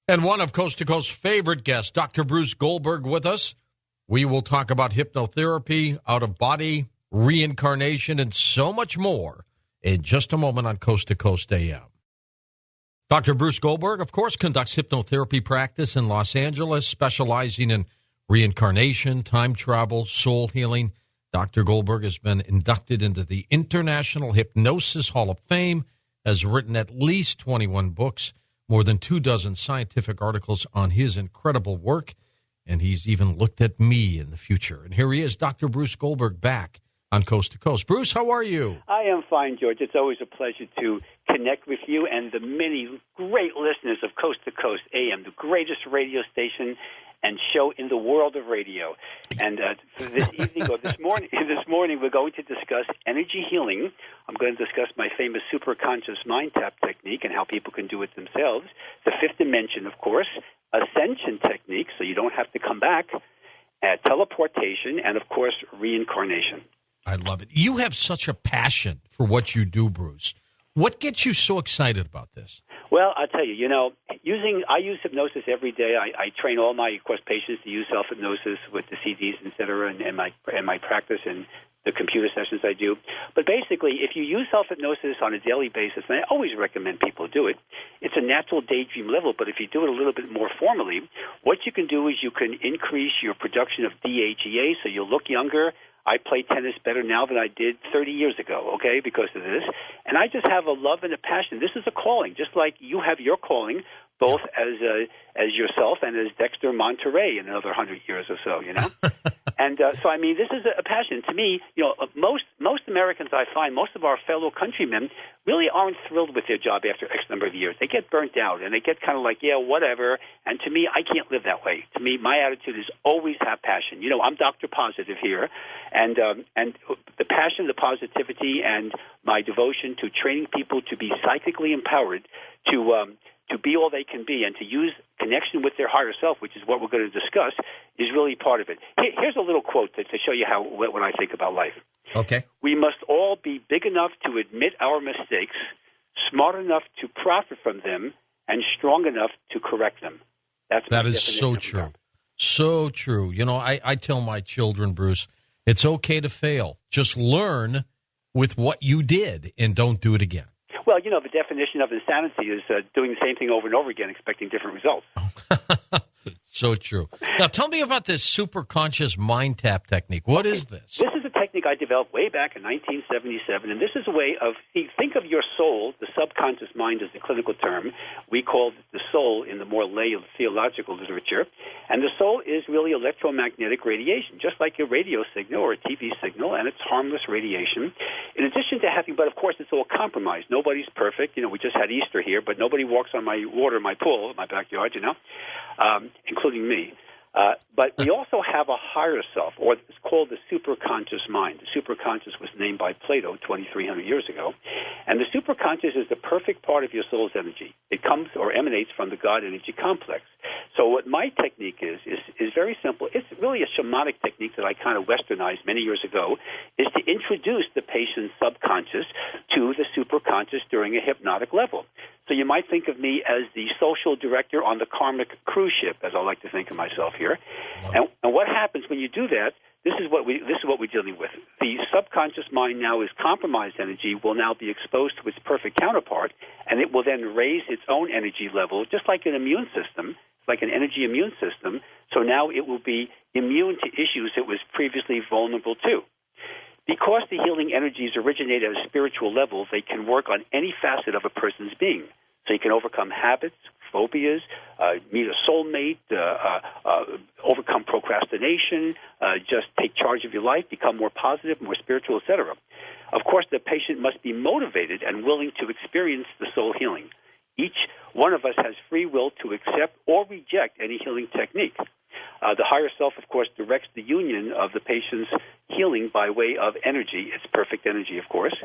And one of Coast to Coast's favorite guests, Dr. Bruce Goldberg, with us. We will talk about hypnotherapy, out-of-body, reincarnation, and so much more in just a moment on Coast to Coast AM. Dr. Bruce Goldberg, of course, conducts hypnotherapy practice in Los Angeles, specializing in reincarnation, time travel, soul healing. Dr. Goldberg has been inducted into the International Hypnosis Hall of Fame, has written at least 21 books, more than 24 scientific articles on his incredible work, and he's even looked at me in the future. And here he is, Dr. Bruce Goldberg, back on Coast to Coast. Bruce, how are you? I am fine, George. It's always a pleasure to connect with you and the many great listeners of Coast to Coast AM, the greatest radio station and show in the world of radio. And this evening or this morning, we're going to discuss energy healing. I'm going to discuss my famous superconscious mind tap technique and how people can do it themselves. The fifth dimension, of course, Ascension technique, so you don't have to come back, teleportation, and, of course, reincarnation. I love it. You have such a passion for what you do, Bruce. What gets you so excited about this? Well, I'll tell you, I use hypnosis every day. I train all my, of course, patients to use self-hypnosis with the CDs, et cetera, and my practice and the computer sessions I do. But basically, if you use self-hypnosis on a daily basis, and I always recommend people do it, it's a natural daydream level, but if you do it a little bit more formally, what you can do is you can increase your production of DHEA, so you'll look younger. I play tennis better now than I did 30 years ago, okay, because of this. And I just have a love and a passion. This is a calling, just like you have your calling, both as yourself and as Dexter Monterey in another 100 years or so, And so, I mean, this is a passion. To me, most Americans, I find, most of our fellow countrymen really aren't thrilled with their job after X number of years. They get burnt out, and they get kind of like, yeah, whatever. And to me, I can't live that way. To me, my attitude is always have passion. I'm Dr. Positive here, and the passion, the positivity, and my devotion to training people to be psychically empowered to be all they can be and to use connection with their higher self, which is what we're going to discuss, is really part of it. Here's a little quote to show you what I think about life. Okay. We must all be big enough to admit our mistakes, smart enough to profit from them, and strong enough to correct them. That is so true. So true. I tell my children, Bruce, it's okay to fail. Just learn with what you did and don't do it again. Well, the definition of insanity is doing the same thing over and over again, expecting different results. So true. Now, tell me about this superconscious mind tap technique. What is this? This is a technique I developed way back in 1977, and this is a way of, think of your soul, the subconscious mind is the clinical term. We call it the soul in the more lay of theological literature. And the soul is really electromagnetic radiation, just like a radio signal or a TV signal, and it's harmless radiation. In addition to having, but of course it's all compromised. Nobody's perfect. We just had Easter here, but nobody walks on my water, my pool, my backyard, including me. But we also have a higher self, or it's called the superconscious mind. The superconscious was named by Plato 2,300 years ago. And the superconscious is the perfect part of your soul's energy. It comes or emanates from the God energy complex. So what my technique is very simple. It's really a shamanic technique that I kind of westernized many years ago, is to introduce the patient's subconscious to the superconscious during a hypnotic level. So you might think of me as the social director on the karmic cruise ship, as I like to think of myself here. Wow. And what happens when you do that? This is what we're dealing with. The subconscious mind now is compromised energy will now be exposed to its perfect counterpart, and it will then raise its own energy level, just like an immune system, like an energy immune system. So now it will be immune to issues it was previously vulnerable to. Because the healing energies originate at a spiritual level, they can work on any facet of a person's being. So you can overcome habits, phobias, meet a soulmate, overcome procrastination, just take charge of your life, become more positive, more spiritual, etc. Of course, the patient must be motivated and willing to experience the soul healing. Each one of us has free will to accept or reject any healing technique. The higher self, of course, directs the union of the patient's healing by way of energy. It's perfect energy, of course.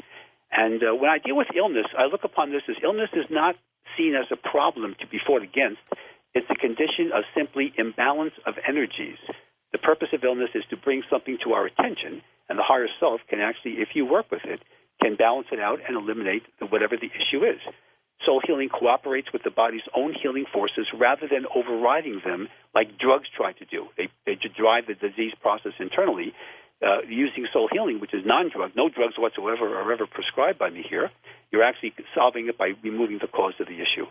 And when I deal with illness, I look upon this as illness is not seen as a problem to be fought against. It's a condition of simply imbalance of energies. The purpose of illness is to bring something to our attention, and the higher self can actually, if you work with it, can balance it out and eliminate whatever the issue is. Soul healing cooperates with the body's own healing forces rather than overriding them like drugs try to do. They drive the disease process internally. Using soul healing, which is non-drug, no drugs whatsoever are ever prescribed by me here, you're actually solving it by removing the cause of the issue.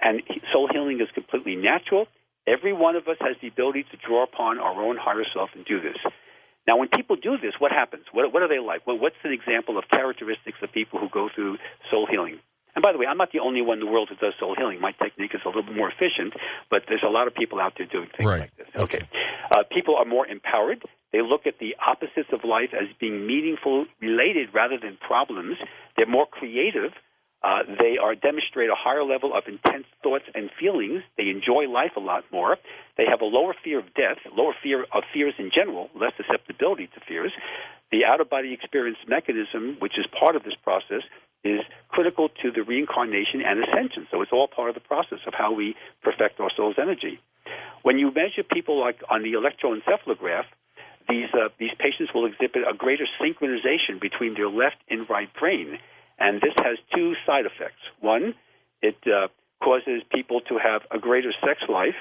And soul healing is completely natural. Every one of us has the ability to draw upon our own higher self and do this. Now, when people do this, what happens? What are they like? Well, what's an example of characteristics of people who go through soul healing? And by the way, I'm not the only one in the world who does soul healing. My technique is a little bit more efficient, but there's a lot of people out there doing things like this. Okay. People are more empowered. They look at the opposites of life as being meaningful, related rather than problems. They're more creative. They demonstrate a higher level of intense thoughts and feelings. They enjoy life a lot more. They have a lower fear of death, lower fear of fears in general, less susceptibility to fears. The out-of-body experience mechanism, which is part of this process, is critical to the reincarnation and ascension. So it's all part of the process of how we perfect our soul's energy. When you measure people like on the electroencephalograph, these patients will exhibit a greater synchronization between their left and right brain. And this has two side effects. One, it causes people to have a greater sex life.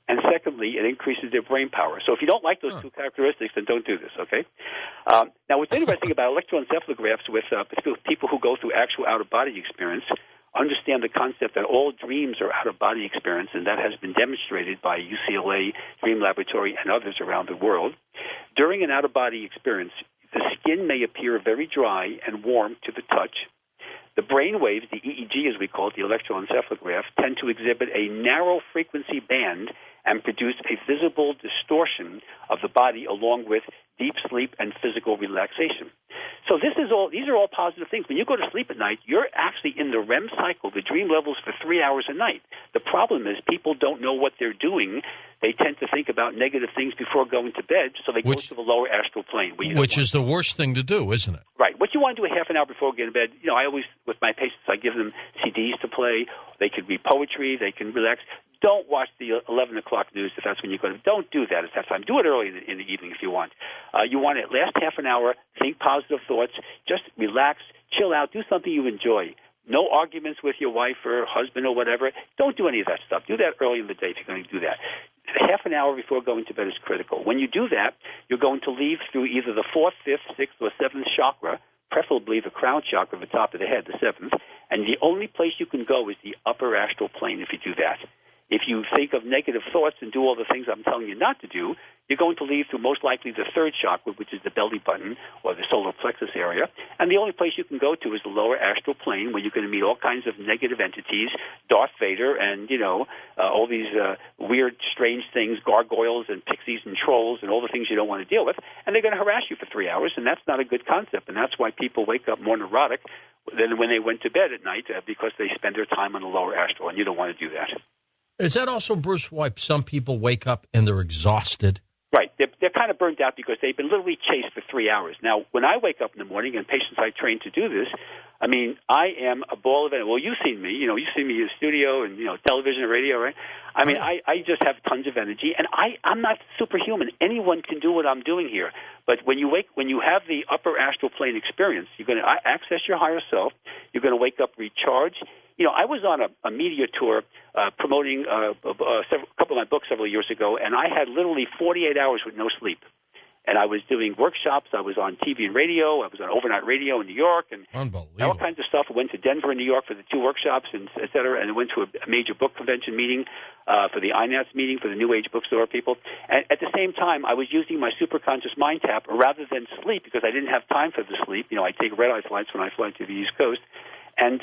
And secondly, it increases their brain power. So if you don't like those two characteristics, then don't do this, okay? Now, what's interesting about electroencephalographs with people who go through actual out-of-body experience understand the concept that all dreams are out-of-body experience, and that has been demonstrated by UCLA Dream Laboratory and others around the world. During an out-of-body experience, the skin may appear very dry and warm to the touch. The brain waves, the EEG as we call it, the electroencephalograph, tend to exhibit a narrow frequency band and produce a visible distortion of the body along with deep sleep and physical relaxation. So these are all positive things. When you go to sleep at night, you're actually in the REM cycle, the dream levels, for 3 hours a night. The problem is people don't know what they're doing. They tend to think about negative things before going to bed, so they go to the lower astral plane. Which is the worst thing to do, isn't it? Right. What you want to do a half an hour before going to bed, I always, with my patients, I give them CDs to play. They could read poetry. They can relax. Don't watch the 11 o'clock news if that's when you go to bed. Don't do that at that time. Do it early in the evening if you want. You want to last half an hour, think positive thoughts, just relax, chill out, do something you enjoy. No arguments with your wife or husband or whatever. Don't do any of that stuff. Do that early in the day if you're going to do that. Half an hour before going to bed is critical. When you do that, you're going to leave through either the 4th, 5th, 6th, or 7th chakra, preferably the crown chakra, the top of the head, the 7th, and the only place you can go is the upper astral plane if you do that. If you think of negative thoughts and do all the things I'm telling you not to do, you're going to leave through most likely the 3rd chakra, which is the belly button or the solar plexus area. And the only place you can go to is the lower astral plane, where you're going to meet all kinds of negative entities, Darth Vader and, all these weird, strange things, gargoyles and pixies and trolls and all the things you don't want to deal with. And they're going to harass you for 3 hours, and that's not a good concept. And that's why people wake up more neurotic than when they went to bed at night because they spend their time on the lower astral, and you don't want to do that. Is that also, Bruce, why some people wake up and they're exhausted? Right. They're kind of burned out because they've been literally chased for 3 hours. Now, when I wake up in the morning, and patients I train to do this, I am a ball of energy. Well, you've seen me. You see me in the studio and, television and radio, right? I just have tons of energy, and I'm not superhuman. Anyone can do what I'm doing here. But when you have the upper astral plane experience, you're going to access your higher self. You're going to wake up recharged. I was on a media tour promoting a couple of my books several years ago, and I had literally 48 hours with no sleep. And I was doing workshops. I was on TV and radio. I was on overnight radio in New York, and all kinds of stuff. I went to Denver and New York for the 2 workshops, and et cetera, and I went to a major book convention meeting for the INATS meeting for the New Age bookstore people. And at the same time, I was using my superconscious mind tap rather than sleep because I didn't have time for the sleep. I take red-eye flights when I fly to the East Coast. And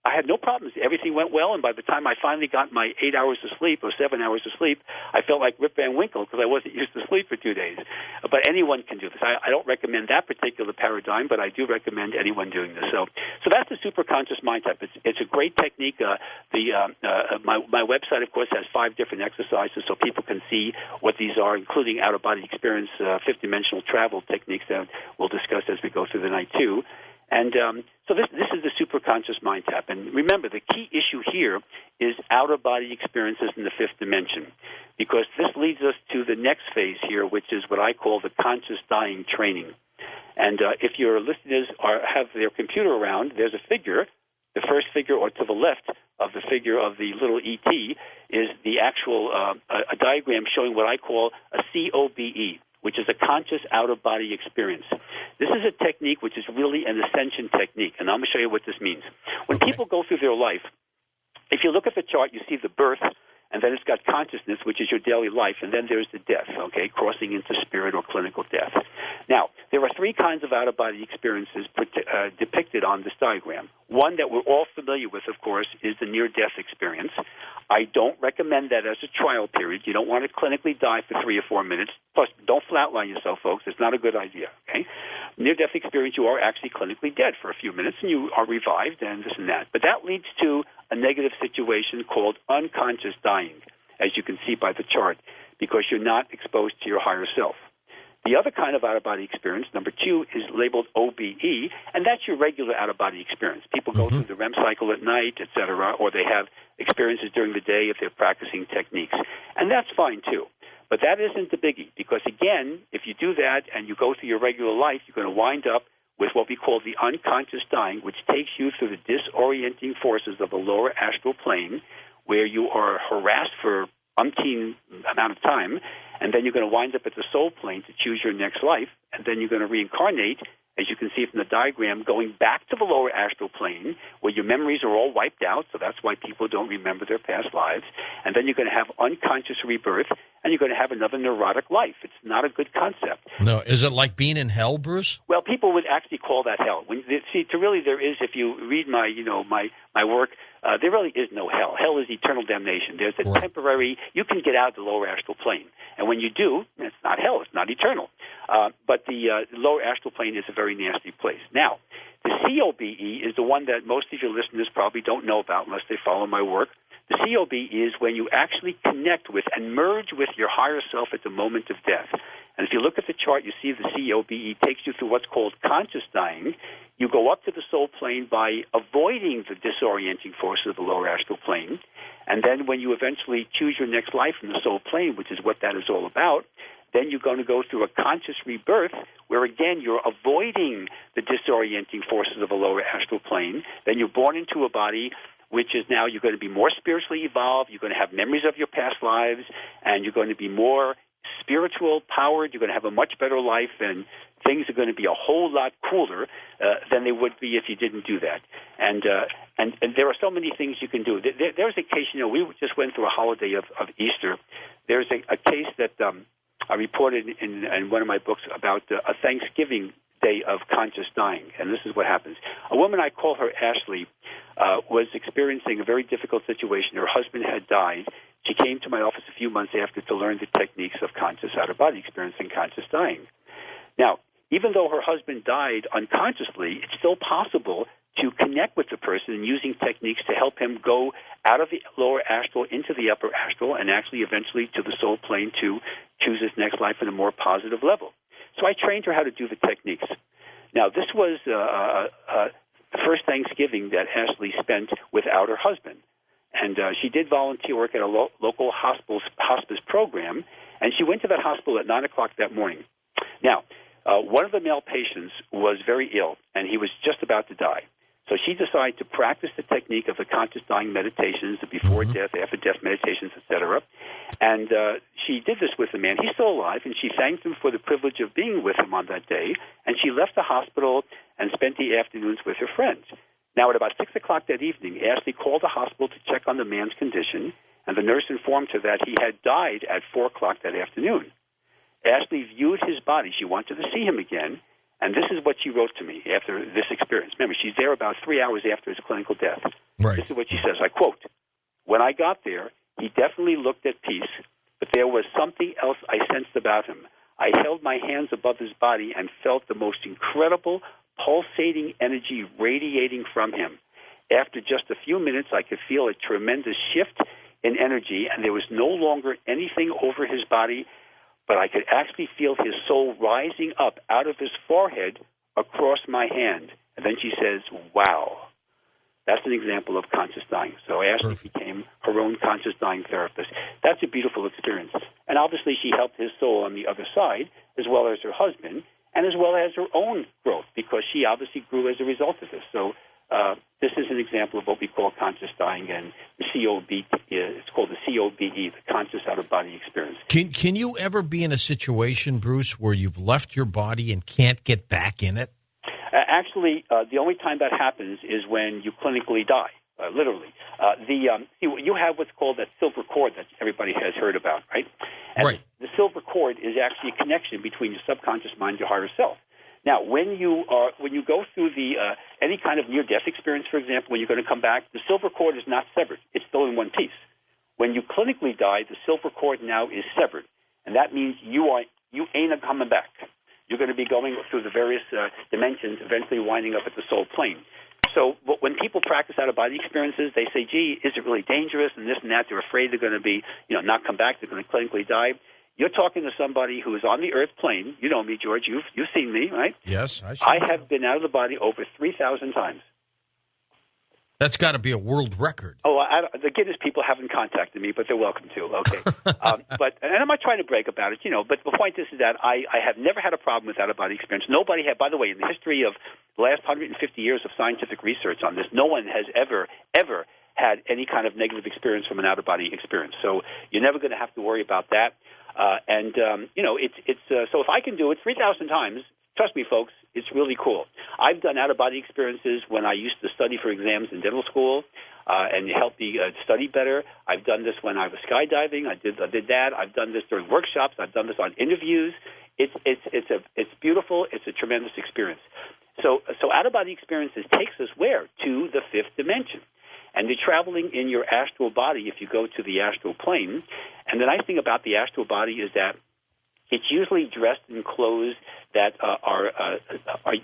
I had no problems. Everything went well, and by the time I finally got my 8 hours of sleep or 7 hours of sleep, I felt like Rip Van Winkle because I wasn't used to sleep for 2 days. But anyone can do this. I don't recommend that particular paradigm, but I do recommend anyone doing this. So that's the superconscious mind type. It's a great technique. My website, of course, has 5 different exercises so people can see what these are, including out-of-body experience, fifth-dimensional travel techniques that we'll discuss as we go through the night, too. And so this is the superconscious mind tap. And remember, the key issue here is out-of-body experiences in the 5th dimension, because this leads us to the next phase here, which is what I call the conscious dying training. And if your listeners have their computer around, there's a figure, the first figure or to the left of the figure of the little ET is the actual a diagram showing what I call a COBE, which is a conscious out-of-body experience. This is a technique which is really an ascension technique, and I'm going to show you what this means. When people go through their life, if you look at the chart, you see the birth, and then it's got consciousness, which is your daily life, and then there's the death, okay, crossing into spirit or clinical death. Now, there are three kinds of out-of-body experiences depicted on this diagram. One that we're all familiar with, of course, is the near-death experience. I don't recommend that as a trial period. You don't want to clinically die for 3 or 4 minutes. Plus, don't flatline yourself, folks. It's not a good idea, okay? Near-death experience, you are actually clinically dead for a few minutes, and you are revived and this and that. But that leads to a negative situation called unconscious dying, as you can see by the chart, because you're not exposed to your higher self. The other kind of out-of-body experience, number 2, is labeled OBE, and that's your regular out-of-body experience. People go through the REM cycle at night, et cetera, or they have experiences during the day if they're practicing techniques. And that's fine, too. But that isn't the biggie, because, again, if you do that and you go through your regular life, you're going to wind up with what we call the unconscious dying, which takes you through the disorienting forces of the lower astral plane, where you are harassed for umpteen amount of time, and then you're going to wind up at the soul plane to choose your next life, and then you're going to reincarnate, as you can see from the diagram, going back to the lower astral plane, where your memories are all wiped out, so that's why people don't remember their past lives, and then you're going to have unconscious rebirth, and you're going to have another neurotic life. It's not a good concept. No, is it like being in hell, Bruce? Well, people would actually call that hell. There is, if you read my work, there really is no hell. Hell is eternal damnation. There's a temporary, you can get out of the lower astral plane. And when you do, it's not hell, it's not eternal. But the lower astral plane is a very nasty place. Now, the COBE is the one that most of your listeners probably don't know about unless they follow my work. The COBE is when you actually connect with and merge with your higher self at the moment of death. And if you look at the chart, you see the COBE takes you through what's called conscious dying. You go up to the soul plane by avoiding the disorienting forces of the lower astral plane. And then when you eventually choose your next life in the soul plane, which is what that is all about, then you're going to go through a conscious rebirth where, again, you're avoiding the disorienting forces of the lower astral plane. Then you're born into a body which is now you're going to be more spiritually evolved, you're going to have memories of your past lives, and you're going to be more spiritual powered, you're going to have a much better life, and things are going to be a whole lot cooler than they would be if you didn't do that. And there are so many things you can do. There's a case, we just went through a holiday of Easter. There's a case that I reported in one of my books about a Thanksgiving day of conscious dying, and this is what happens. A woman, I call her Ashley, was experiencing a very difficult situation. Her husband had died. She came to my office a few months after to learn the techniques of conscious out-of-body experience and conscious dying. Now, even though her husband died unconsciously, it's still possible to connect with the person using techniques to help him go out of the lower astral into the upper astral and actually eventually to the soul plane to choose his next life at a more positive level. So I trained her how to do the techniques. Now, this was the first Thanksgiving that Ashley spent without her husband. And she did volunteer work at a local hospice program, and she went to that hospital at 9 o'clock that morning. Now, one of the male patients was very ill, and he was just about to die. So she decided to practice the technique of the conscious dying meditations, the before-death, after-death meditations, etc. And she did this with the man. He's still alive, and she thanked him for the privilege of being with him on that day. And she left the hospital and spent the afternoons with her friends. Now, at about 6 o'clock that evening, Ashley called the hospital to check on the man's condition, and the nurse informed her that he had died at 4 o'clock that afternoon. Ashley viewed his body. She wanted to see him again. And this is what she wrote to me after this experience. Remember, she's there about 3 hours after his clinical death. Right. This is what she says. I quote, "When I got there, he definitely looked at peace, but there was something else I sensed about him. I held my hands above his body and felt the most incredible, pulsating energy radiating from him. After just a few minutes, I could feel a tremendous shift in energy, and there was no longer anything over his body, but I could actually feel his soul rising up out of his forehead across my hand." And then she says, "Wow." That's an example of conscious dying. So Ashley became her own conscious dying therapist. That's a beautiful experience. And obviously she helped his soul on the other side, as well as her husband, and as well as her own growth, because she obviously grew as a result of this. So this is an example of what we call conscious dying, and the COB, it's called the COBE, the conscious out-of-body experience. Can you ever be in a situation, Bruce, where you've left your body and can't get back in it? Actually, the only time that happens is when you clinically die, literally. You have what's called that silver cord that everybody has heard about, right? And right. The silver cord is actually a connection between your subconscious mind and your higher self. Now, when you go through any kind of near-death experience, for example, when you're going to come back, the silver cord is not severed; it's still in one piece. When you clinically die, the silver cord now is severed, and that means you ain't coming back. You're going to be going through the various dimensions, eventually winding up at the soul plane. So, when people practice out-of-body experiences, they say, "Gee, is it really dangerous?" and this and that. They're afraid they're going to be, not come back. They're going to clinically die. You're talking to somebody who is on the earth plane. You know me, George. You've seen me, right? Yes, I have been out of the body over 3,000 times. That's got to be a world record. Oh, the Guinness people haven't contacted me, but they're welcome to. Okay, and I'm not trying to brag about it, But the point is that I have never had a problem with out-of-body experience. Nobody had, by the way, in the history of the last 150 years of scientific research on this, no one has ever had any kind of negative experience from an out-of-body experience. So you're never going to have to worry about that. So if I can do it 3,000 times, trust me, folks, it's really cool. I've done out-of-body experiences when I used to study for exams in dental school, and it helped me study better. I've done this when I was skydiving. I did that. I've done this during workshops. I've done this on interviews. It's beautiful. It's a tremendous experience. So out-of-body experiences takes us where? To the fifth dimension. And you're traveling in your astral body if you go to the astral plane. And the nice thing about the astral body is that it's usually dressed in clothes that are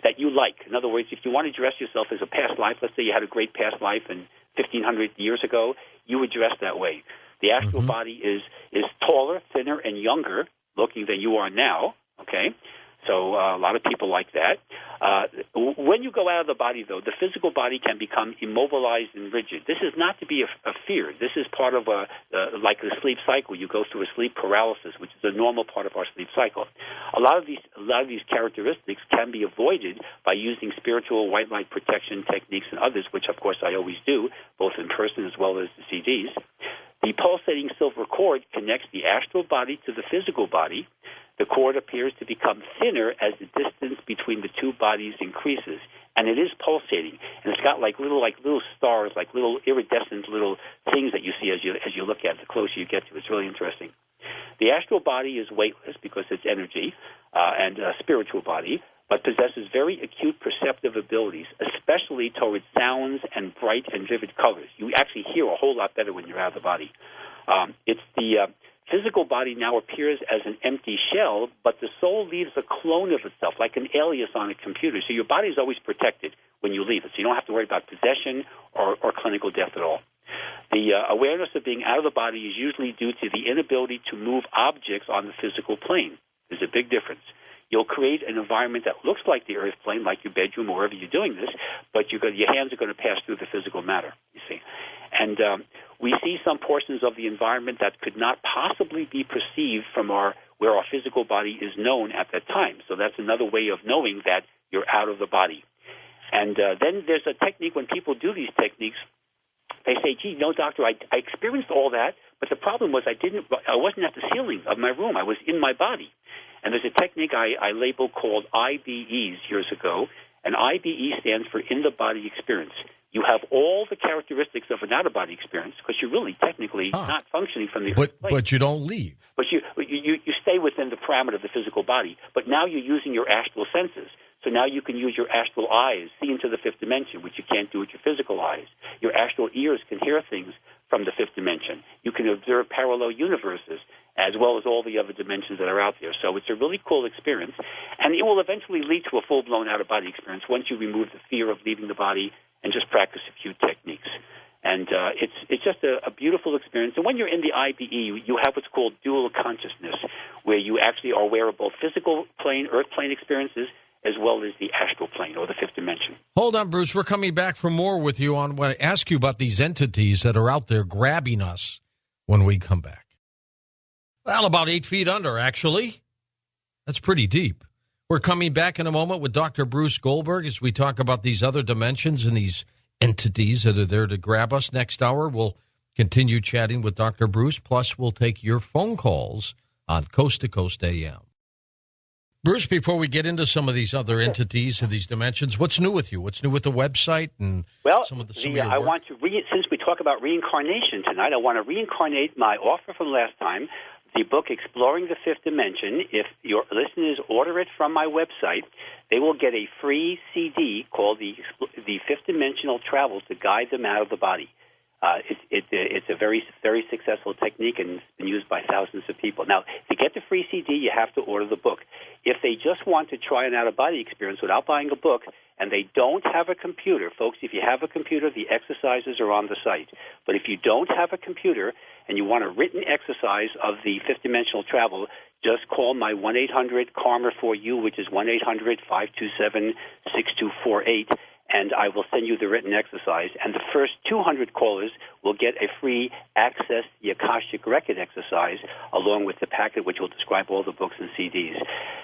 that you like. In other words, if you want to dress yourself as a past life, let's say you had a great past life in 1,500 years ago, you would dress that way. The astral body is taller, thinner, and younger looking than you are now. Okay. So a lot of people like that. When you go out of the body, though, the physical body can become immobilized and rigid. This is not to be a fear. This is part of like the sleep cycle. You go through a sleep paralysis, which is a normal part of our sleep cycle. A lot of these characteristics can be avoided by using spiritual white light protection techniques and others, which, of course, I always do, both in person as well as the CDs. The pulsating silver cord connects the astral body to the physical body. The cord appears to become thinner as the distance between the two bodies increases, and it is pulsating. And it's got like little stars, like little iridescent little things that you see as you look at it. The closer you get to it, it's really interesting. The astral body is weightless because it's energy and a spiritual body, but possesses very acute perceptive abilities, especially towards sounds and bright and vivid colors. You actually hear a whole lot better when you're out of the body. It's the physical body now appears as an empty shell, but the soul leaves a clone of itself, like an alias on a computer. So your body is always protected when you leave it, so you don't have to worry about possession or clinical death at all. The awareness of being out of the body is usually due to the inability to move objects on the physical plane. There's a big difference. You'll create an environment that looks like the earth plane, like your bedroom or wherever you're doing this, but your hands are going to pass through the physical matter, you see. And we see some portions of the environment that could not possibly be perceived from where our physical body is known at that time. So that's another way of knowing that you're out of the body. And then there's a technique when people do these techniques. They say, "Gee, no, doctor, I experienced all that, but the problem was I wasn't at the ceiling of my room. I was in my body." And there's a technique I labeled called IBEs years ago, and IBE stands for in-the-body experience. You have all the characteristics of an out-of-body experience because you're really technically not functioning from the earth plane. But you don't leave. But you stay within the parameter of the physical body. But now you're using your astral senses. So now you can use your astral eyes, see into the fifth dimension, which you can't do with your physical eyes. Your astral ears can hear things from the fifth dimension. You can observe parallel universes as well as all the other dimensions that are out there. So it's a really cool experience. And it will eventually lead to a full-blown out-of-body experience once you remove the fear of leaving the body and just practice a few techniques. And it's just a beautiful experience. And when you're in the IBE, you have what's called dual consciousness, where you actually are aware of both physical plane, earth plane experiences, as well as the astral plane or the fifth dimension. Hold on, Bruce. We're coming back for more with you on what I ask you about these entities that are out there grabbing us when we come back. Well, about 8 feet under, actually. That's pretty deep. We're coming back in a moment with Dr. Bruce Goldberg as we talk about these other dimensions and these entities that are there to grab us. Next hour, we'll continue chatting with Dr. Bruce, plus we'll take your phone calls on Coast to Coast AM. Bruce, before we get into some of these other entities and these dimensions, what's new with you? What's new with the website and some of your I work? want to since we talk about reincarnation tonight, I want to reincarnate my offer from last time, the book Exploring the Fifth Dimension. If your listeners order it from my website, they will get a free CD called the Fifth Dimensional Travel to guide them out of the body. It's a very, very successful technique, and it's been used by thousands of people. Now, to get the free CD, you have to order the book. If they just want to try an out-of-body experience without buying a book, and they don't have a computer, folks, if you have a computer, the exercises are on the site. But if you don't have a computer and you want a written exercise of the fifth dimensional travel, just call my 1-800-KARMA-4U, which is 1-800-527-6248. And I will send you the written exercise. And the first 200 callers will get a free Access the Akashic Record exercise, along with the packet, which will describe all the books and CDs.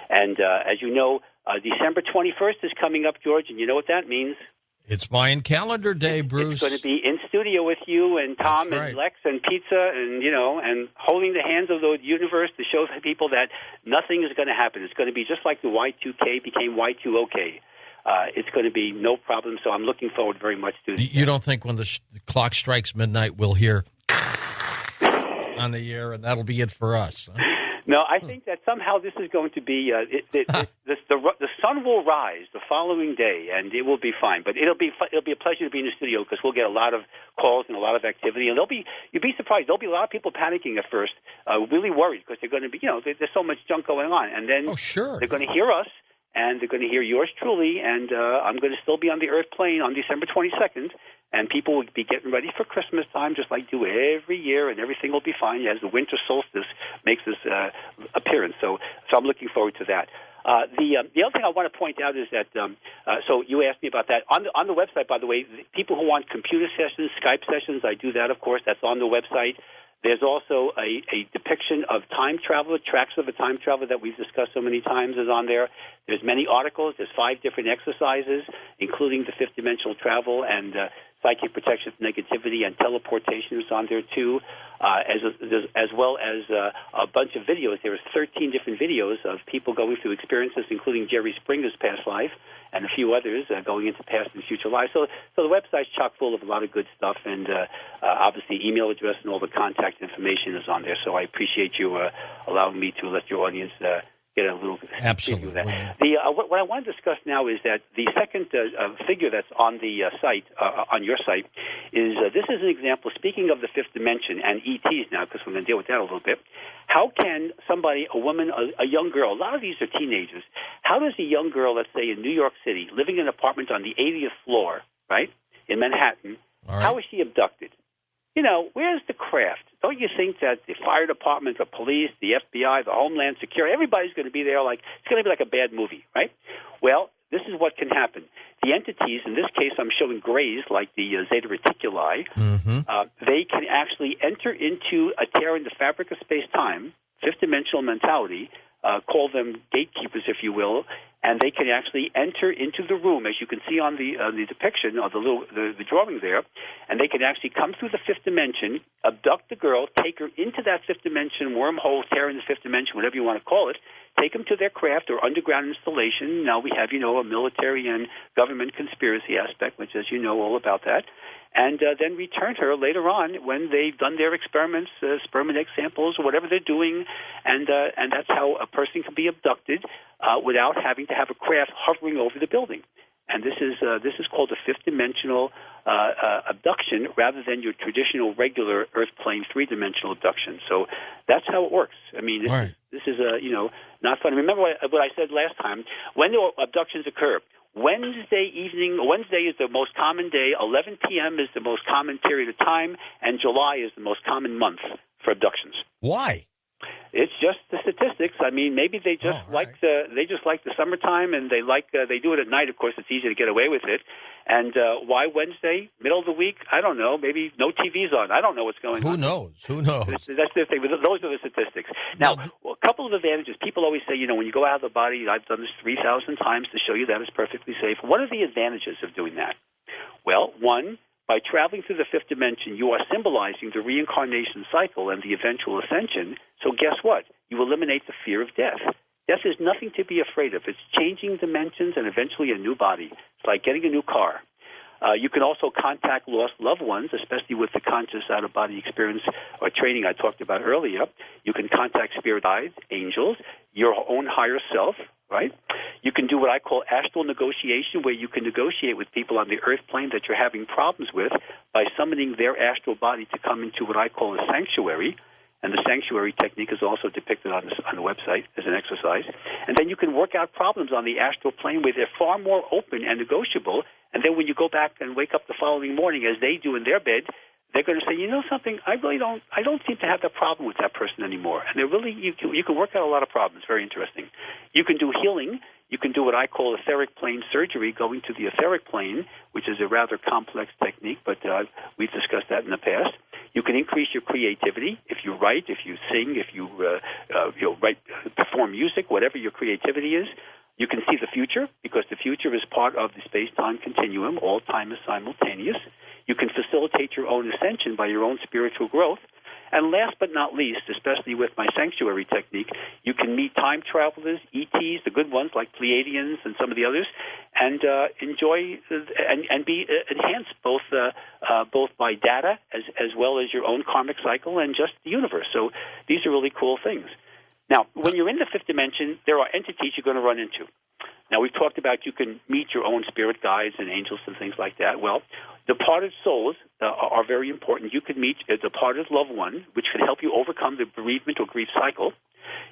And as you know, December 21st is coming up, George, and you know what that means? It's Mayan calendar day, Bruce. It's going to be in studio with you and Tom and Lex and Pizza and, and holding the hands of the universe to show people that nothing is going to happen. It's going to be just like the Y2K became Y2OK. It's going to be no problem, so I'm looking forward very much to it. You don't think when the clock strikes midnight we'll hear on the air, and that'll be it for us? Huh? No, I think that somehow this is going to be the sun will rise the following day, and it will be fine. But it'll be a pleasure to be in the studio because we'll get a lot of calls and a lot of activity, and you'll be surprised. There'll be a lot of people panicking at first, really worried because they're going to be there's so much junk going on, and then they're going to hear us. And they're going to hear yours truly, and I'm going to still be on the Earth plane on December 22nd, and people will be getting ready for Christmas time just like do every year, and everything will be fine as the winter solstice makes its appearance. So I'm looking forward to that. The other thing I want to point out is that, so you asked me about that. On the website, by the way, people who want computer sessions, Skype sessions, I do that, of course. That's on the website. There's also a depiction of time travel, tracks of a time traveler that we've discussed so many times is on there. There's many articles. There's 5 different exercises, including the fifth dimensional travel and psychic protection from negativity and teleportation is on there too, as well as a bunch of videos. There are 13 different videos of people going through experiences, including Jerry Springer's past life and a few others going into past and future lives. So the website's chock full of a lot of good stuff, and obviously email address and all the contact information is on there. So I appreciate you allowing me to let your audience get a little absolutely of that. What I want to discuss now is that the second figure that's on the site, on your site, is this is an example, speaking of the fifth dimension and ETs now, because we're going to deal with that a little bit. How can somebody, a woman, a young girl, a lot of these are teenagers, how does a young girl, let's say in New York City, living in an apartment on the 80th floor, right, in Manhattan, how is she abducted? Where's the craft? Don't you think that the fire department, the police, the FBI, the Homeland Security, everybody's going to be there it's going to be like a bad movie, right? Well, this is what can happen. The entities, in this case I'm showing grays like the Zeta Reticuli, they can actually enter into a tear in the fabric of space-time, fifth-dimensional mentality, call them gatekeepers, if you will, and they can actually enter into the room, as you can see on the depiction of the drawing there, and they can actually come through the fifth dimension, abduct the girl, take her into that fifth dimension, wormhole, tear in the fifth dimension, whatever you want to call it, take them to their craft or underground installation. Now we have, a military and government conspiracy aspect, which, as you know, all about that, and then return her later on when they've done their experiments, sperm and egg samples, or whatever they're doing, and that's how a person can be abducted without having to have a craft hovering over the building. And this is called a fifth dimensional abduction rather than your traditional regular Earth plane 3-dimensional abduction. So that's how it works. I mean, this is not fun. Remember what I said last time. When the abductions occur, Wednesday is the most common day, 11 p.m. is the most common period of time, and July is the most common month for abductions. Why? It's just the statistics. I mean, maybe they just like the summertime, and they do it at night. Of course, it's easy to get away with it. And why Wednesday, middle of the week? I don't know. Maybe no TV's on. I don't know what's going on. Who knows? That's the thing. Those are the statistics. Now, a couple of advantages. People always say, when you go out of the body, I've done this 3,000 times to show you that it's perfectly safe. What are the advantages of doing that? Well, one, by traveling through the fifth dimension, you are symbolizing the reincarnation cycle and the eventual ascension. So guess what? You eliminate the fear of death. Death is nothing to be afraid of. It's changing dimensions and eventually a new body. It's like getting a new car. You can also contact lost loved ones, especially with the conscious out-of-body experience or training I talked about earlier. You can contact spirit guides, angels, your own higher self, right? You can do what I call astral negotiation, where you can negotiate with people on the earth plane that you're having problems with by summoning their astral body to come into what I call a sanctuary. And the sanctuary technique is also depicted on the website as an exercise. And then you can work out problems on the astral plane where they're far more open and negotiable. And then when you go back and wake up the following morning, as they do in their bed, they're going to say, you know something, I don't seem to have that problem with that person anymore. And they're really, you can work out a lot of problems. Very interesting. You can do healing. You can do what I call etheric plane surgery, going to the etheric plane, which is a rather complex technique, but we've discussed that in the past. You can increase your creativity if you write, if you sing, if you write, perform music, whatever your creativity is. You can see the future, because the future is part of the space-time continuum. All time is simultaneous. You can facilitate your own ascension by your own spiritual growth. And last but not least, especially with my sanctuary technique, you can meet time travelers, ETs, the good ones like Pleiadians and some of the others, and enjoy and be enhanced both by data as well as your own karmic cycle and just the universe. So these are really cool things. Now, when you're in the fifth dimension, there are entities you're going to run into. Now, we've talked about you can meet your own spirit guides and angels and things like that. Well, departed souls are very important. You can meet a departed loved one, which can help you overcome the bereavement or grief cycle.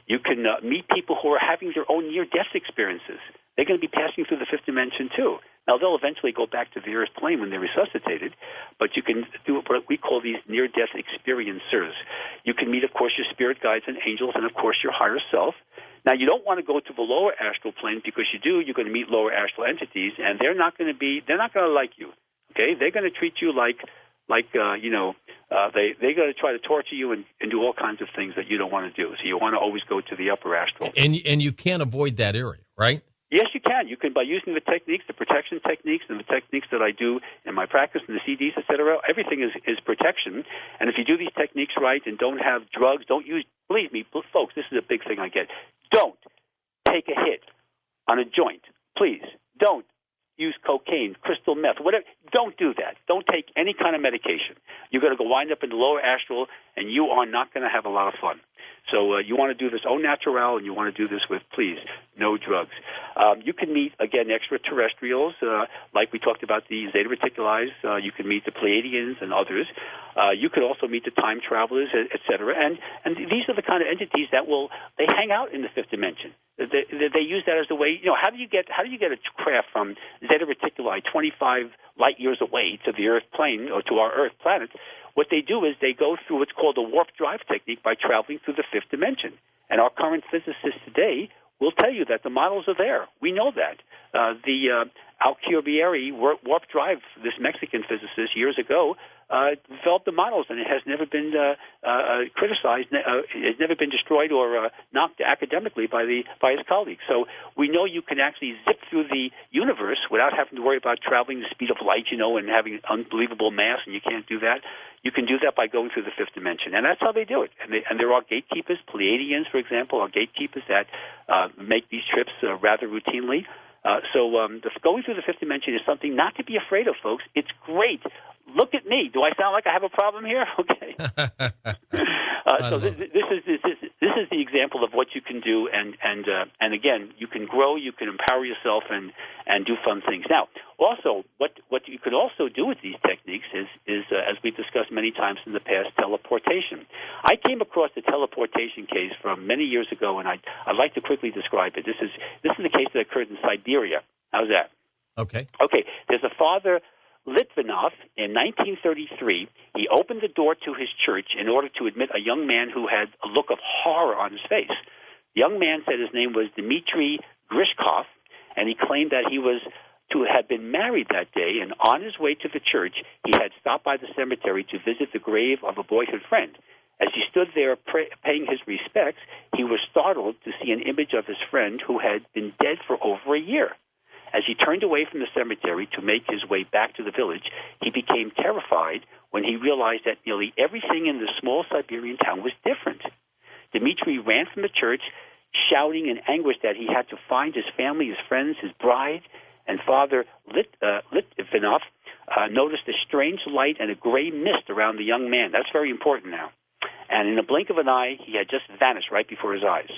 You can meet people who are having their own near-death experiences. They're going to be passing through the fifth dimension, too. Now, they'll eventually go back to the earth plane when they're resuscitated, but you can do what we call these near-death experiencers. You can meet, of course, your spirit guides and angels and, of course, your higher self. Now, you don't want to go to the lower astral plane, because you're going to meet lower astral entities, and they're not going to like you. Okay, they're going to treat you like they're going to try to torture you and do all kinds of things that you don't want to do. So you want to always go to the upper astral. And you can't avoid that area, right? Yes, you can. You can, by using the techniques, the protection techniques, and the techniques that I do in my practice and the CDs, et cetera. Everything is protection. And if you do these techniques right and don't have drugs, don't use, believe me, folks, this is a big thing I get. Don't take a hit on a joint. Please, don't use cocaine, crystal meth, whatever. Don't do that. Don't take any kind of medication. You're going to go wind up in the lower astral, and you are not going to have a lot of fun. So you want to do this au naturel, and you want to do this with, please, no drugs. You can meet, again, extraterrestrials, like we talked about the Zeta Reticuli. You can meet the Pleiadians and others. You could also meet the time travelers, et cetera. And these are the kind of entities that they hang out in the fifth dimension. They use that as a way. How do you get a craft from Zeta Reticuli 25 light years away to the Earth plane or to our Earth planet? What they do is they go through what's called a warp drive technique by traveling through the fifth dimension. And our current physicists today will tell you that the models are there. We know that. The Alcubierre warp drive, this Mexican physicist years ago, developed the models, and it has never been criticized. It's never been destroyed or knocked academically by his colleagues. So we know you can actually zip through the universe without having to worry about traveling the speed of light, and having unbelievable mass, and you can't do that. You can do that by going through the fifth dimension, and that's how they do it. And there are gatekeepers, Pleiadians, for example, are gatekeepers that make these trips rather routinely. So going through the fifth dimension is something not to be afraid of, folks. It's great. Look at me. Do I sound like I have a problem here? Okay. So this is the example of what you can do, and again, you can grow, you can empower yourself, and do fun things. Now, also, what you could also do with these techniques is as we've discussed many times in the past, teleportation. I came across the teleportation case from many years ago, and I'd like to quickly describe it. This is a case that occurred in Siberia. How's that? Okay. There's a father, Litvinov, in 1933, he opened the door to his church in order to admit a young man who had a look of horror on his face. The young man said his name was Dmitry Grishkov, and he claimed that he was to have been married that day, and on his way to the church, he had stopped by the cemetery to visit the grave of a boyhood friend. As he stood there paying his respects, he was startled to see an image of his friend who had been dead for over a year. As he turned away from the cemetery to make his way back to the village, he became terrified when he realized that nearly everything in the small Siberian town was different. Dmitri ran from the church, shouting in anguish that he had to find his family, his friends, his bride, and Father Litvinov noticed a strange light and a gray mist around the young man. That's very important now. And in a blink of an eye, he had just vanished right before his eyes.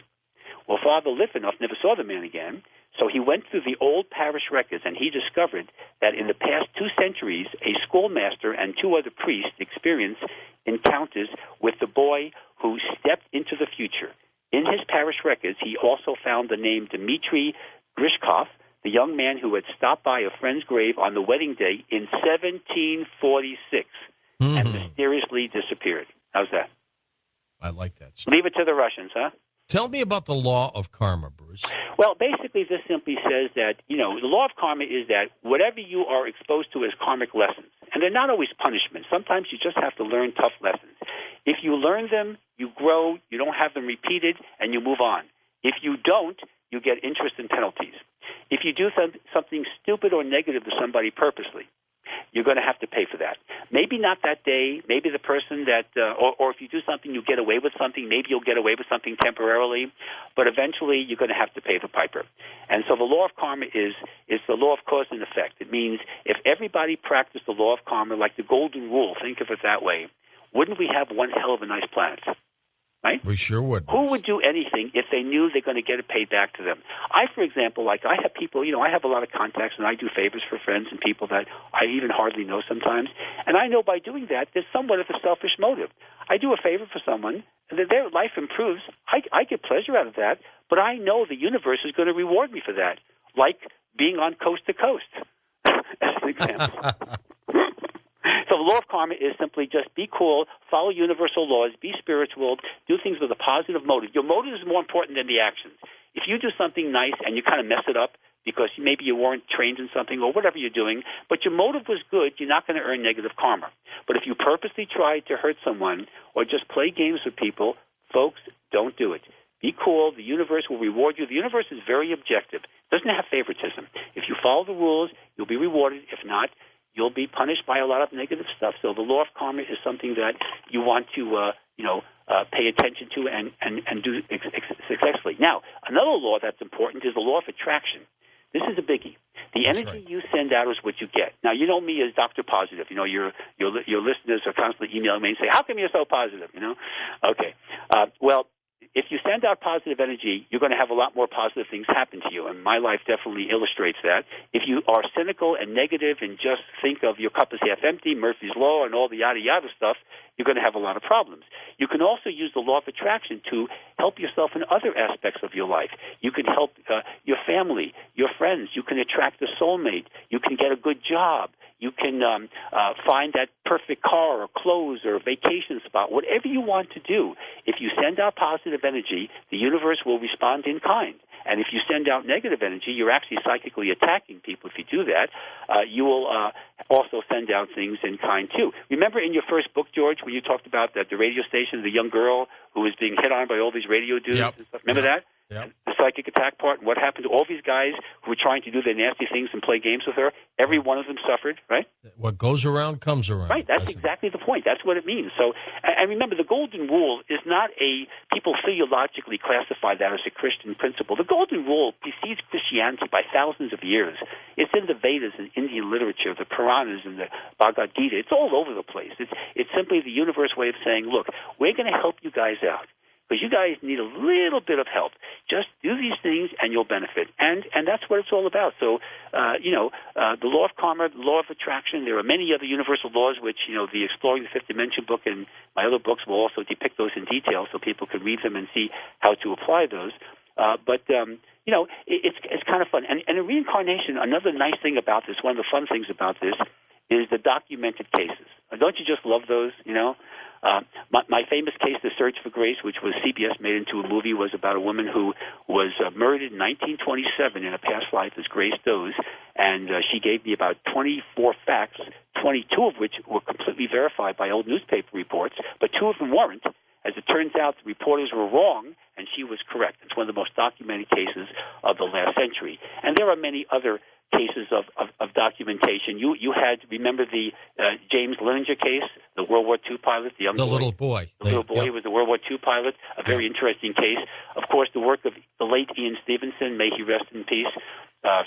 Well, Father Litvinov never saw the man again, so he went through the old parish records, and he discovered that in the past 2 centuries, a schoolmaster and 2 other priests experienced encounters with the boy who stepped into the future. In his parish records, he also found the name Dmitri Grishkov, the young man who had stopped by a friend's grave on the wedding day in 1746 and mysteriously disappeared. How's that? I like that. Leave it to the Russians, huh? Tell me about the law of karma, Bruce. Well, basically, this simply says that, the law of karma is that whatever you are exposed to as karmic lessons, and they're not always punishments. Sometimes you just have to learn tough lessons. If you learn them, you grow, you don't have them repeated, and you move on. If you don't, you get interest and penalties. If you do something stupid or negative to somebody purposely, you're going to have to pay for that. Maybe not that day. Maybe the person that, or if you do something, you get away with something. Maybe you'll get away with something temporarily, but eventually you're going to have to pay the piper. And so the law of karma is the law of cause and effect. It means if everybody practiced the law of karma like the golden rule, think of it that way, wouldn't we have one hell of a nice planet? Right? We sure would. Who would do anything if they knew they're going to get it paid back to them? I, for example, I have people, I have a lot of contacts, and I do favors for friends and people that I even hardly know sometimes. And I know by doing that, there's somewhat of a selfish motive. I do a favor for someone, and their life improves. I get pleasure out of that, but I know the universe is going to reward me for that, like being on Coast to Coast, as an example. So the law of karma is simply just be cool, follow universal laws, be spiritual, do things with a positive motive. Your motive is more important than the actions. If you do something nice and you kind of mess it up because maybe you weren't trained in something or whatever you're doing, but your motive was good, you're not going to earn negative karma. But if you purposely try to hurt someone or just play games with people, folks, don't do it. Be cool. The universe will reward you. The universe is very objective. It doesn't have favoritism. If you follow the rules, you'll be rewarded. If not, you'll be punished by a lot of negative stuff. So the law of karma is something that you want to, pay attention to and do successfully. Now, another law that's important is the law of attraction. This is a biggie. The energy you send out is what you get. Now, you know me as Dr. Positive. Your listeners are constantly emailing me and say, how come you're so positive? Okay. Well, if you send out positive energy, you're going to have a lot more positive things happen to you, and my life definitely illustrates that. If you are cynical and negative and just think of your cup as half empty, Murphy's Law, and all the yada-yada stuff, you're going to have a lot of problems. You can also use the law of attraction to help yourself in other aspects of your life. You can help your family, your friends. You can attract a soulmate. You can get a good job. You can find that perfect car or clothes or vacation spot, whatever you want to do. If you send out positive energy, the universe will respond in kind. And if you send out negative energy, you're actually psychically attacking people. If you do that, you will also send out things in kind, too. Remember in your first book, George, when you talked about the radio station, the young girl who was being hit on by all these radio dudes and stuff? Remember that? Yep. The psychic attack part, and what happened to all these guys who were trying to do their nasty things and play games with her? Every one of them suffered, right? What goes around comes around. Right, that's exactly the point. That's what it means. So, and remember, the golden rule is not people theologically classify that as a Christian principle. The golden rule precedes Christianity by thousands of years. It's in the Vedas and Indian literature, the Puranas and the Bhagavad Gita. It's all over the place. It's simply the universe way of saying, look, we're going to help you guys out, because you guys need a little bit of help. Just do these things and you'll benefit. And that's what it's all about. So, the law of karma, the law of attraction, there are many other universal laws which, the Exploring the Fifth Dimension book and my other books will also depict those in detail so people can read them and see how to apply those. It's kind of fun. And in reincarnation, another nice thing about this, one of the fun things about this, is the documented cases. Don't you just love those, My famous case, The Search for Grace, which was CBS made into a movie, was about a woman who was murdered in 1927 in a past life as Grace Doe's, and she gave me about 24 facts, 22 of which were completely verified by old newspaper reports, but 2 of them weren't. As it turns out, the reporters were wrong, and she was correct. It's one of the most documented cases of the last century. And there are many other cases of documentation. You had, remember the James Linenger case, the World War II pilot, the young boy? Little boy. The little boy was the World War II pilot, a very interesting case. Of course, the work of the late Ian Stevenson, may he rest in peace,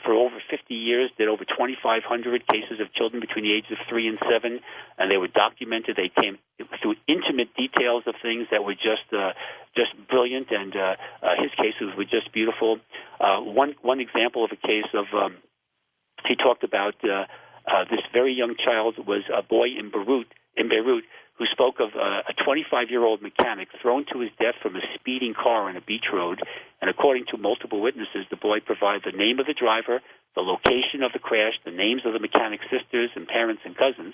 for over 50 years, did over 2,500 cases of children between the ages of 3 and 7, and they were documented. They came through intimate details of things that were just brilliant, and his cases were just beautiful. One example of a case of he talked about this very young child was a boy in Beirut, who spoke of a 25-year-old mechanic thrown to his death from a speeding car on a beach road. And according to multiple witnesses, the boy provided the name of the driver, the location of the crash, the names of the mechanic's sisters and parents and cousins,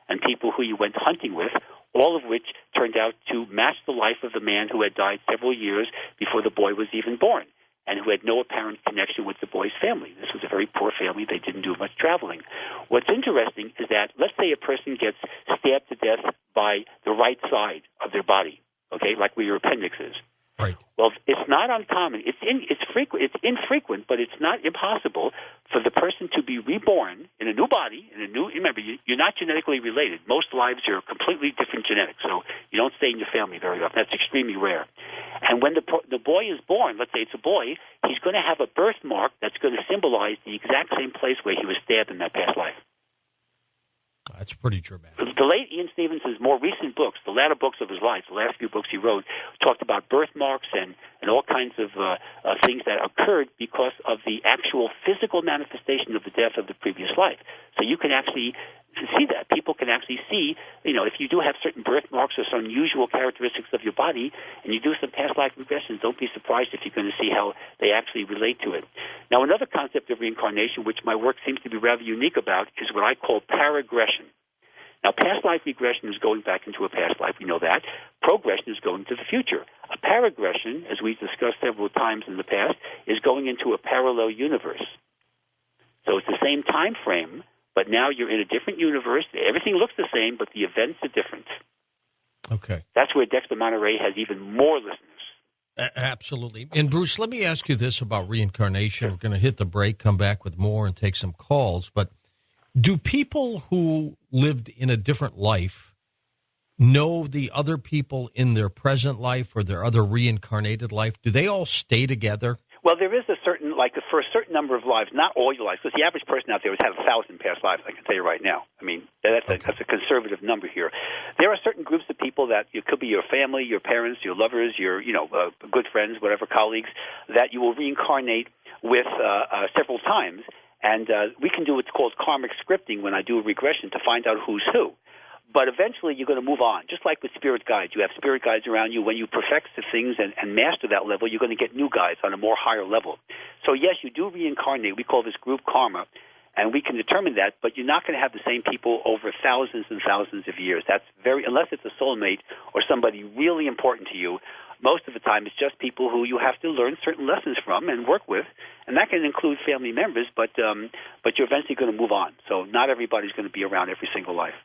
and people who he went hunting with, all of which turned out to match the life of the man who had died several years before the boy was even born, and who had no apparent connection with the boy's family. This was a very poor family. They didn't do much traveling. What's interesting is that, let's say a person gets stabbed to death by the right side of their body, okay, like where your appendix is. Right. Well, it's not uncommon. It's infrequent, but it's not impossible for the person to be reborn in a new body, remember, you're not genetically related. Most lives are completely different genetics, so you don't stay in your family very often. That's extremely rare. And when the boy is born, let's say it's a boy, he's going to have a birthmark that's going to symbolize the exact same place where he was stabbed in that past life. That's pretty dramatic. The late Ian Stevenson's more recent books, the latter books of his life, the last few books he wrote, talked about birthmarks and all kinds of things that occurred because of the actual physical manifestation of the death of the previous life. So you can actually see that. People can actually see, if you do have certain birthmarks or some unusual characteristics of your body, and you do some past life regressions, don't be surprised if you're going to see how they actually relate to it. Now, another concept of reincarnation, which my work seems to be rather unique about, is what I call paragression. Now, past life regression is going back into a past life. We know that. Progression is going to the future. A paragression, as we've discussed several times in the past, is going into a parallel universe. So it's the same time frame, but now you're in a different universe. Everything looks the same, but the events are different. Okay. That's where Dexter Monterey has even more listeners. Absolutely. And, Bruce, let me ask you this about reincarnation. We're going to hit the break, come back with more, and take some calls. But do people who lived in a different life know the other people in their present life or their other reincarnated life? Do they all stay together? Well, there is a certain, for a certain number of lives, not all your lives, because the average person out there has had 1,000 past lives, I can tell you right now. I mean, that's a conservative number here. There are certain groups of people that it could be your family, your parents, your lovers, your good friends, whatever, colleagues, that you will reincarnate with several times. And we can do what's called karmic scripting when I do a regression to find out who's who. But eventually you're going to move on. Just like with spirit guides, you have spirit guides around you. When you perfect the things and master that level, you're going to get new guides on a more higher level. So, yes, you do reincarnate. We call this group karma, and we can determine that, but you're not going to have the same people over thousands and thousands of years. That's unless it's a soulmate or somebody really important to you. Most of the time, it's just people who you have to learn certain lessons from and work with, and that can include family members, but you're eventually going to move on. So not everybody's going to be around every single life.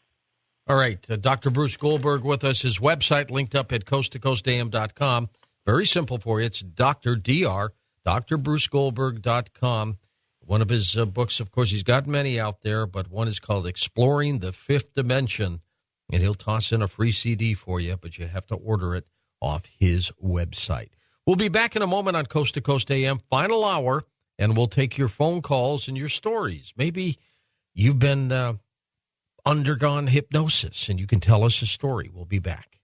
All right. Dr. Bruce Goldberg with us. His website linked up at coasttocoastam.com. Very simple for you. It's drbrucegoldberg.com. One of his books, of course, he's got many out there, but one is called Exploring the Fifth Dimension, and he'll toss in a free CD for you, but you have to order it off his website. We'll be back in a moment on Coast to Coast AM, final hour, and we'll take your phone calls and your stories. Maybe you've been undergone hypnosis, and you can tell us a story. We'll be back.